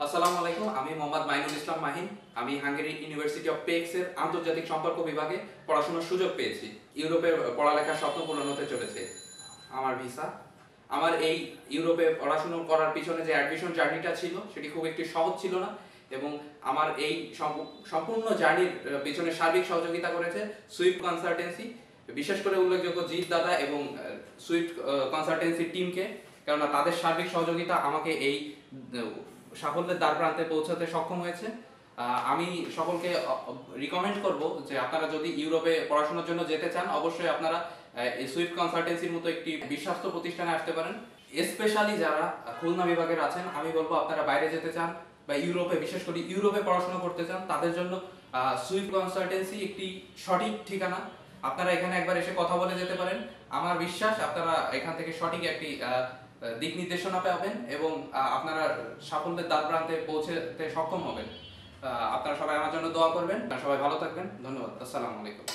আসসালামু আলাইকুম, আমি মোহাম্মদ মাইনুল ইসলাম মাহিন। আমি হাঙ্গেরি ইউনিভার্সিটি অফ পেক্স এর আন্তর্জাতিক সম্পর্ক বিভাগে পড়াশোনার সুযোগ পেয়েছি। ইউরোপে পড়ালেখার স্বপ্ন পূরণ হতে চলেছে আমার ভিসা। আমার এই ইউরোপে পড়াশোনা করার পিছনে যে অ্যাডমিশন জার্নিটা ছিল সেটি খুব একটি সহজ ছিল না, এবং আমার এই সম্পূর্ণ জার্নির পিছনে সার্বিক সহযোগিতা করেছে সুইফট কনসালটেন্সি, বিশেষ করে উল্লেখযোগ্য জিৎ দাদা এবং সুইফট কনসালটেন্সি টিমকে। কেননা তাদের সার্বিক সহযোগিতা আমাকে এই সাফল্যের দ্বার প্রান্তে পৌঁছাতে সক্ষম হয়েছে। আমি সকলকে রিকমেন্ড করব যে আপনারা যদি ইউরোপে পড়াশোনার জন্য যেতে চান, অবশ্যই আপনারা এই সুইফট কনসালটেন্সির মতো একটি বিশ্বস্ত প্রতিষ্ঠানে আসতে পারেন। স্পেশালি যারা খুলনা বিভাগের আছেন, আমি বলবো আপনারা বাইরে যেতে চান বা ইউরোপে, বিশেষ করে ইউরোপে পড়াশোনা করতে চান, তাদের জন্য সুইফট কনসালটেন্সি একটি সঠিক ঠিকানা। আপনারা এখানে একবার এসে কথা বলে যেতে পারেন। আমার বিশ্বাস আপনারা এখান থেকে সঠিক একটি দিক নির্দেশনা পাবেন এবং আপনারা সাফল্যের দ্বার প্রান্তে পৌঁছতে সক্ষম হবেন। আপনারা সবাই আমার জন্য দোয়া করবেন। সবাই ভালো থাকবেন। ধন্যবাদ। আসসালামু আলাইকুম।